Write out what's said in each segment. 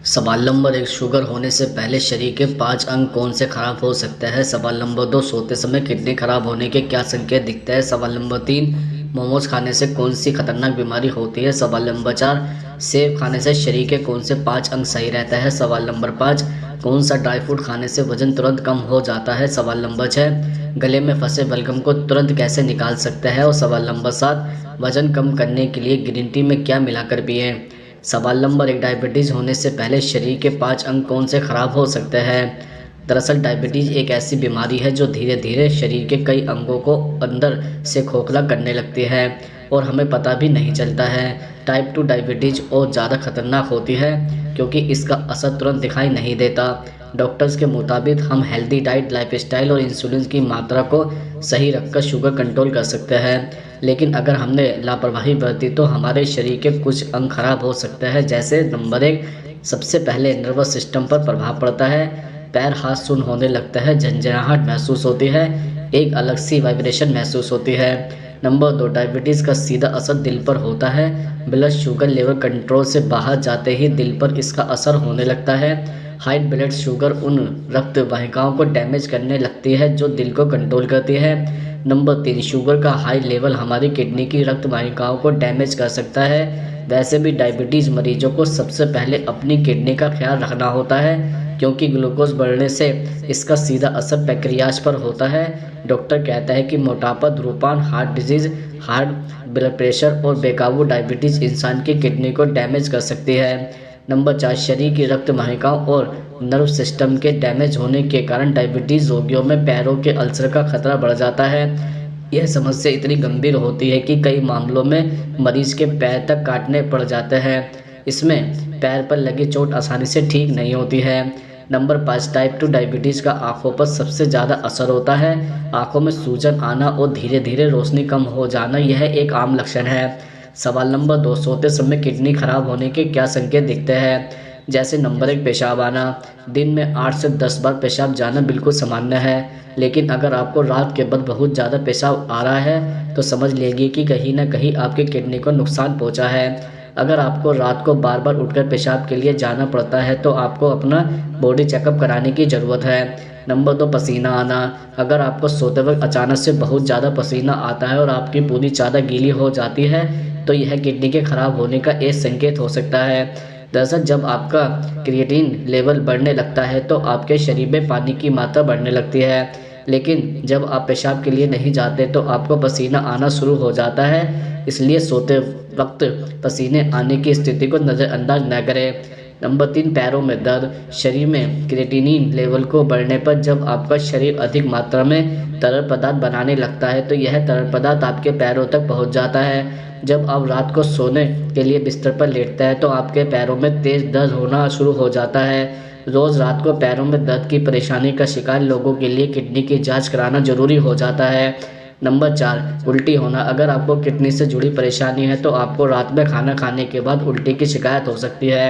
सवाल number 1, sugar होने से पहले शरीर के 5 अंग कौन से खराब हो सकते हैं। सवाल नंबर 2, सोते समय किडनी खराब होने के क्या संकेत दिखते हैं। सवाल नंबर 3, मोमोज खाने से कौन सी खतरनाक बीमारी होती है। सवाल नंबर 4, सेब खाने से शरीर के कौन से 5 अंग सही रहता है। सवाल नंबर 5, कौन सा ड्राई फ्रूट खाने से वजन तुरंत कम हो जाता है। सवाल नंबर 6, गले में फंसे बलगम को तुरंत कैसे निकाल सकते हैं। और सवाल नंबर 7, वजन कम करने के लिए ग्रीन टी में क्या मिलाकर पिएं। सवाल नंबर 1, डायबिटीज़ होने से पहले शरीर के 5 अंग कौन से खराब हो सकते हैं। दरअसल डायबिटीज़ एक ऐसी बीमारी है जो धीरे धीरे शरीर के कई अंगों को अंदर से खोखला करने लगती है और हमें पता भी नहीं चलता है। टाइप 2 डायबिटीज़ और ज़्यादा खतरनाक होती है क्योंकि इसका असर तुरंत दिखाई नहीं देता। डॉक्टर्स के मुताबिक हम हेल्दी डाइट, लाइफस्टाइल और इंसुलिन की मात्रा को सही रखकर शुगर कंट्रोल कर सकते हैं, लेकिन अगर हमने लापरवाही बरती तो हमारे शरीर के कुछ अंग खराब हो सकते हैं। जैसे नंबर 1, सबसे पहले नर्वस सिस्टम पर प्रभाव पड़ता है। पैर हाथ सुन्न होने लगता है, झंझनाहट महसूस होती है, एक अलग सी वाइब्रेशन महसूस होती है। नंबर 2, डायबिटीज़ का सीधा असर दिल पर होता है। ब्लड शुगर लेवल कंट्रोल से बाहर जाते ही दिल पर इसका असर होने लगता है। हाई ब्लड शुगर उन रक्त वाहिकाओं को डैमेज करने लगती है जो दिल को कंट्रोल करती है। नंबर 3, शुगर का हाई लेवल हमारी किडनी की रक्त वाहिकाओं को डैमेज कर सकता है। वैसे भी डायबिटीज़ मरीजों को सबसे पहले अपनी किडनी का ख्याल रखना होता है क्योंकि ग्लूकोज बढ़ने से इसका सीधा असर पैंक्रियाज पर होता है। डॉक्टर कहता है कि मोटापा, धूम्रपान, heart disease, heart blood pressure और बेकाबू डायबिटीज़ इंसान की किडनी को डैमेज कर सकती है। नंबर 4, शरीर की रक्त वाहिकाओं और नर्व सिस्टम के डैमेज होने के कारण डायबिटीज़ रोगियों में पैरों के अल्सर का खतरा बढ़ जाता है। यह समस्या इतनी गंभीर होती है कि कई मामलों में मरीज के पैर तक काटने पड़ जाते हैं। इसमें पैर पर लगी चोट आसानी से ठीक नहीं होती है। नंबर 5, टाइप 2 डायबिटीज़ का आंखों पर सबसे ज़्यादा असर होता है। आंखों में सूजन आना और धीरे धीरे रोशनी कम हो जाना यह एक आम लक्षण है। सवाल नंबर 2, सोते समय किडनी खराब होने के क्या संकेत दिखते हैं। जैसे नंबर 1, पेशाब आना। दिन में 8 से 10 बार पेशाब जाना बिल्कुल सामान्य है, लेकिन अगर आपको रात के बाद बहुत ज़्यादा पेशाब आ रहा है तो समझ लीजिए कि कहीं ना कहीं आपकी किडनी को नुकसान पहुंचा है। अगर आपको रात को बार बार उठकर पेशाब के लिए जाना पड़ता है तो आपको अपना बॉडी चेकअप कराने की ज़रूरत है। नंबर 2, पसीना आना। अगर आपको सोते वक्त अचानक से बहुत ज़्यादा पसीना आता है और आपकी पूरी चादर गीली हो जाती है तो यह किडनी के खराब होने का एक संकेत हो सकता है। दरअसल जब आपका क्रिएटिनिन लेवल बढ़ने लगता है तो आपके शरीर में पानी की मात्रा बढ़ने लगती है, लेकिन जब आप पेशाब के लिए नहीं जाते तो आपको पसीना आना शुरू हो जाता है। इसलिए सोते वक्त पसीने आने की स्थिति को नज़रअंदाज न करें। नंबर 3, पैरों में दर्द। शरीर में क्रिएटिनिन लेवल को बढ़ने पर जब आपका शरीर अधिक मात्रा में तरल पदार्थ बनाने लगता है तो यह तरल पदार्थ आपके पैरों तक पहुंच जाता है। जब आप रात को सोने के लिए बिस्तर पर लेटते हैं तो आपके पैरों में तेज़ दर्द होना शुरू हो जाता है। रोज़ रात को पैरों में दर्द की परेशानी का शिकार लोगों के लिए किडनी की जांच कराना जरूरी हो जाता है। नंबर 4, उल्टी होना। अगर आपको किडनी से जुड़ी परेशानी है तो आपको रात में खाना खाने के बाद उल्टी की शिकायत हो सकती है।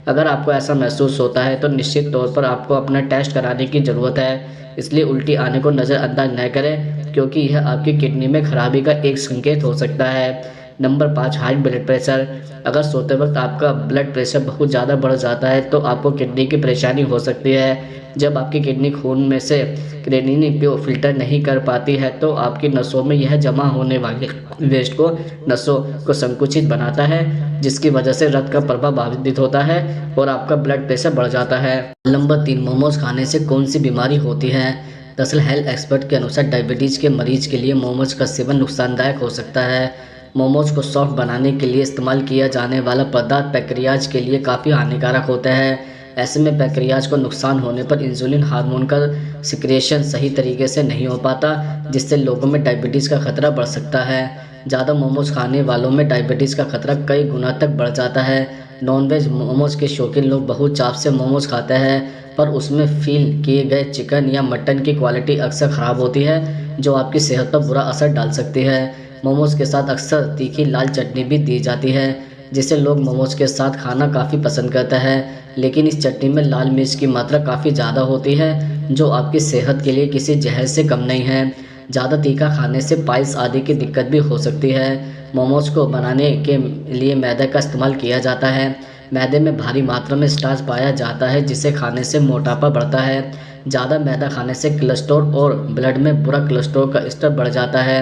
अगर आपको ऐसा महसूस होता है तो निश्चित तौर पर आपको अपना टेस्ट कराने की ज़रूरत है। इसलिए उल्टी आने को नज़रअंदाज न करें क्योंकि यह आपकी किडनी में खराबी का एक संकेत हो सकता है। Number 5, high blood pressure. अगर सोते वक्त आपका ब्लड प्रेशर बहुत ज़्यादा बढ़ जाता है तो आपको किडनी की परेशानी हो सकती है। जब आपकी किडनी खून में से क्रेनिन को फिल्टर नहीं कर पाती है तो आपकी नसों में यह जमा होने वाले वेस्ट को नसों को संकुचित बनाता है, जिसकी वजह से रक्त का प्रवाह बाधित होता है और आपका ब्लड प्रेशर बढ़ जाता है। नंबर 3, मोमोज खाने से कौन सी बीमारी होती है। दरअसल हेल्थ एक्सपर्ट के अनुसार डायबिटीज़ के मरीज के लिए मोमोज का सेवन नुकसानदायक हो सकता है। मोमोज को सॉफ्ट बनाने के लिए इस्तेमाल किया जाने वाला पदार्थ पैंक्रियाज के लिए काफ़ी हानिकारक होता है। ऐसे में पैंक्रियाज को नुकसान होने पर इंसुलिन हार्मोन का सिक्रेशन सही तरीके से नहीं हो पाता, जिससे लोगों में डायबिटीज़ का खतरा बढ़ सकता है। ज़्यादा मोमोज खाने वालों में डायबिटीज़ का खतरा कई गुना तक बढ़ जाता है। नॉनवेज मोमोज के शौकीन लोग बहुत चाव से मोमोज खाते हैं, पर उसमें फील किए गए चिकन या मटन की क्वालिटी अक्सर ख़राब होती है, जो आपकी सेहत पर बुरा असर डाल सकती है। मोमोज के साथ अक्सर तीखी लाल चटनी भी दी जाती है, जिसे लोग मोमोज के साथ खाना काफ़ी पसंद करते हैं, लेकिन इस चटनी में लाल मिर्च की मात्रा काफ़ी ज़्यादा होती है, जो आपकी सेहत के लिए किसी जहर से कम नहीं है। ज़्यादा तीखा खाने से पाइल्स आदि की दिक्कत भी हो सकती है। मोमोज को बनाने के लिए मैदे का इस्तेमाल किया जाता है। मैदे में भारी मात्रा में स्टार्च पाया जाता है जिसे खाने से मोटापा बढ़ता है। ज़्यादा मैदा खाने से कोलेस्ट्रॉल और ब्लड में बुरा कोलेस्ट्रॉल का स्तर बढ़ जाता है।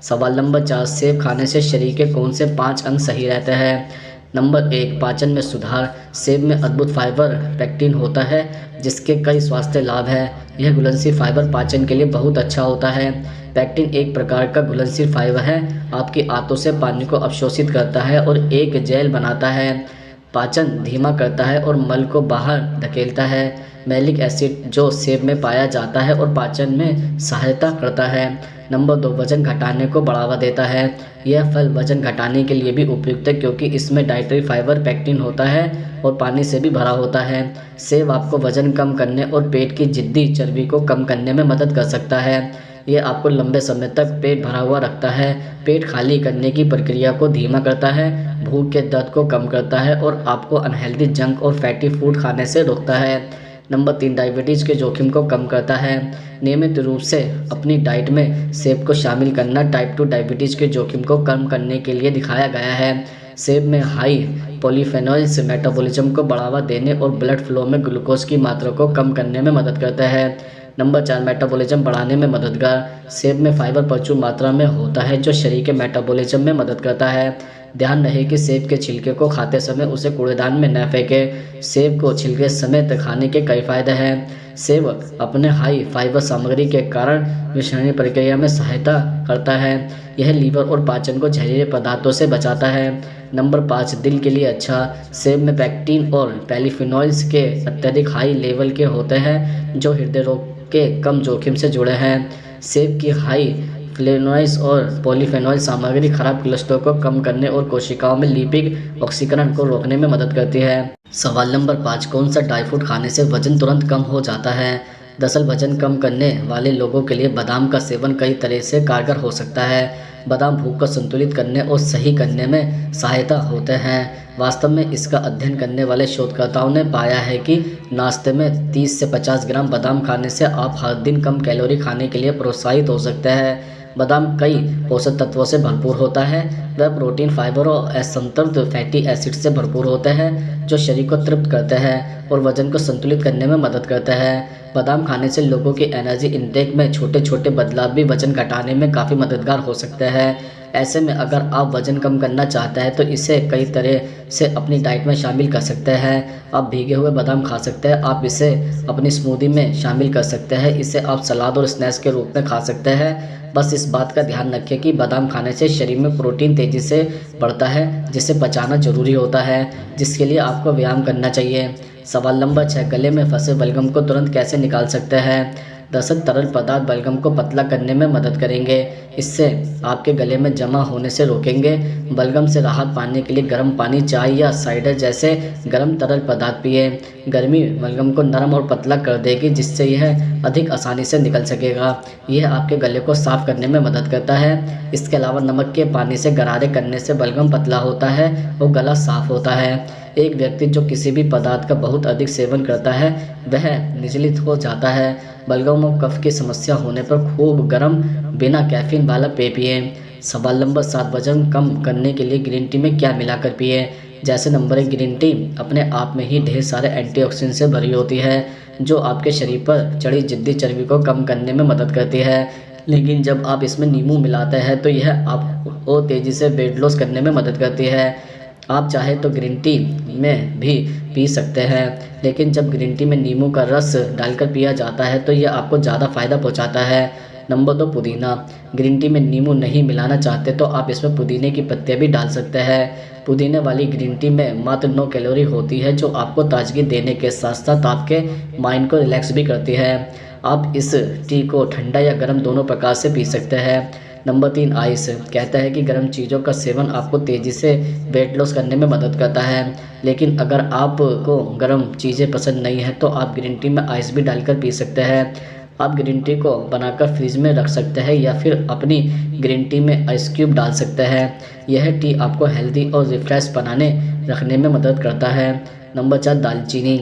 सवाल नंबर 4, सेब खाने से शरीर के कौन से 5 अंग सही रहते हैं? नंबर 1, पाचन में सुधार। सेब में अद्भुत फाइबर पेक्टिन होता है जिसके कई स्वास्थ्य लाभ हैं। यह घुलनशील फाइबर पाचन के लिए बहुत अच्छा होता है। पेक्टिन एक प्रकार का घुलनशील फाइबर है, आपकी आंतों से पानी को अवशोषित करता है और एक जेल बनाता है। पाचन धीमा करता है और मल को बाहर धकेलता है। मैलिक एसिड जो सेब में पाया जाता है और पाचन में सहायता करता है। नंबर 2, वजन घटाने को बढ़ावा देता है। यह फल वजन घटाने के लिए भी उपयुक्त है क्योंकि इसमें डाइटरी फाइबर पेक्टिन होता है और पानी से भी भरा होता है। सेब आपको वजन कम करने और पेट की जिद्दी चर्बी को कम करने में मदद कर सकता है। यह आपको लंबे समय तक पेट भरा हुआ रखता है, पेट खाली करने की प्रक्रिया को धीमा करता है, भूख के दर्द को कम करता है और आपको अनहेल्दी जंक और फैटी फूड खाने से रोकता है। नंबर 3, डायबिटीज़ के जोखिम को कम करता है। नियमित रूप से अपनी डाइट में सेब को शामिल करना टाइप 2 डायबिटीज़ के जोखिम को कम करने के लिए दिखाया गया है। सेब में हाई पॉलीफेनॉल्स मेटाबॉलिज्म को बढ़ावा देने और ब्लड फ्लो में ग्लूकोज की मात्रा को कम करने में मदद करता है। नंबर 4, मेटाबॉलिज्म बढ़ाने में मददगार। सेब में फाइबर प्रचुर मात्रा में होता है जो शरीर के मेटाबॉलिज्म में मदद करता है। ध्यान रहे कि सेब के छिलके को खाते समय उसे कूड़ेदान में न फेंकें। सेब को छिलके समेत खाने के कई फायदे हैं। सेब अपने हाई फाइबर सामग्री के कारण विषाक्तता प्रक्रिया में सहायता करता है। यह लीवर और पाचन को जहरीले पदार्थों से बचाता है। नंबर 5, दिल के लिए अच्छा। सेब में पेक्टिन और पॉलीफिनॉल्स के अत्यधिक हाई लेवल के होते हैं जो हृदय रोग के कम जोखिम से जुड़े हैं। सेब की हाई फ्लेवोनॉइड्स और पॉलीफेनॉल सामग्री खराब कोलेस्ट्रॉल को कम करने और कोशिकाओं में लिपिड ऑक्सीकरण को रोकने में मदद करती है। सवाल नंबर 5, कौन सा ड्राई फ्रूट खाने से वजन तुरंत कम हो जाता है? दरअसल वजन कम करने वाले लोगों के लिए बादाम का सेवन कई तरह से कारगर हो सकता है। बादाम भूख को संतुलित करने और सही करने में सहायता होते हैं। वास्तव में इसका अध्ययन करने वाले शोधकर्ताओं ने पाया है कि नाश्ते में 30 से 50 ग्राम बादाम खाने से आप हर दिन कम कैलोरी खाने के लिए प्रोत्साहित हो सकते हैं। बादाम कई पोषक तत्वों से भरपूर होता है। वह प्रोटीन, फाइबर और असंतृप्त फैटी एसिड से भरपूर होते हैं जो शरीर को तृप्त करते हैं और वजन को संतुलित करने में मदद करते हैं। बादाम खाने से लोगों की एनर्जी इंटेक में छोटे छोटे बदलाव भी वजन घटाने में काफ़ी मददगार हो सकते हैं। ऐसे में अगर आप वजन कम करना चाहते हैं तो इसे कई तरह से अपनी डाइट में शामिल कर सकते हैं। आप भीगे हुए बादाम खा सकते हैं, आप इसे अपनी स्मूदी में शामिल कर सकते हैं, इसे आप सलाद और स्नैक्स के रूप में खा सकते हैं। बस इस बात का ध्यान रखें कि बादाम खाने से शरीर में प्रोटीन तेज़ी से बढ़ता है जिसे पचाना जरूरी होता है, जिसके लिए आपको व्यायाम करना चाहिए। सवाल नंबर 6, गले में फंसे बलगम को तुरंत कैसे निकाल सकते हैं? दरअसल तरल पदार्थ बलगम को पतला करने में मदद करेंगे, इससे आपके गले में जमा होने से रोकेंगे। बलगम से राहत पाने के लिए गर्म पानी, चाय या साइडर जैसे गर्म तरल पदार्थ पिए। गर्मी बलगम को नरम और पतला कर देगी जिससे यह अधिक आसानी से निकल सकेगा। यह आपके गले को साफ करने में मदद करता है। इसके अलावा नमक के पानी से गरारे करने से बलगम पतला होता है और गला साफ होता है। एक व्यक्ति जो किसी भी पदार्थ का बहुत अधिक सेवन करता है वह निचलित हो जाता है। बलगम और कफ की समस्या होने पर खूब गर्म बिना कैफीन वाला पेय पिए। सवाल नंबर 7, वजन कम करने के लिए ग्रीन टी में क्या मिलाकर पिए? जैसे नंबर 1, ग्रीन टी अपने आप में ही ढेर सारे एंटीऑक्सीडेंट से भरी होती है जो आपके शरीर पर चढ़ी जिद्दी चर्बी को कम करने में मदद करती है। लेकिन जब आप इसमें नींबू मिलाते हैं तो यह आपको तेज़ी से वेट लॉस करने में मदद करती है। आप चाहे तो ग्रीन टी में भी पी सकते हैं, लेकिन जब ग्रीन टी में नींबू का रस डालकर पिया जाता है तो यह आपको ज़्यादा फायदा पहुंचाता है। नंबर 2, पुदीना। ग्रीन टी में नींबू नहीं मिलाना चाहते तो आप इसमें पुदीने की पत्तियां भी डाल सकते हैं। पुदीने वाली ग्रीन टी में मात्र 9 कैलोरी होती है जो आपको ताजगी देने के साथ साथ आपके माइंड को रिलैक्स भी करती है। आप इस टी को ठंडा या गर्म दोनों प्रकार से पी सकते हैं। Number 3, ice. कहता है कि गर्म चीज़ों का सेवन आपको तेज़ी से वेट लॉस करने में मदद करता है, लेकिन अगर आपको गर्म चीज़ें पसंद नहीं है तो आप ग्रीन टी में आइस भी डालकर पी सकते हैं। आप ग्रीन टी को बनाकर फ्रिज में रख सकते हैं या फिर अपनी ग्रीन टी में आइस क्यूब डाल सकते हैं। यह टी आपको हेल्दी और रिफ्रेश बनाने रखने में मदद करता है। नंबर 4, दालचीनी।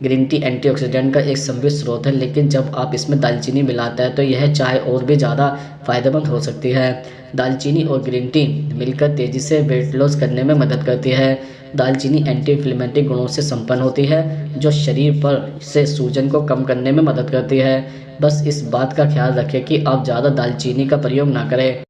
ग्रीन टी एंटीऑक्सीडेंट का एक समृद्ध स्रोत है, लेकिन जब आप इसमें दालचीनी मिलाते हैं तो यह चाय और भी ज़्यादा फायदेमंद हो सकती है। दालचीनी और ग्रीन टी मिलकर तेज़ी से वेट लॉस करने में मदद करती है। दालचीनी एंटी इन्फ्लेमेटरी गुणों से संपन्न होती है, जो शरीर पर से सूजन को कम करने में मदद करती है। बस इस बात का ख्याल रखें कि आप ज़्यादा दालचीनी का प्रयोग ना करें।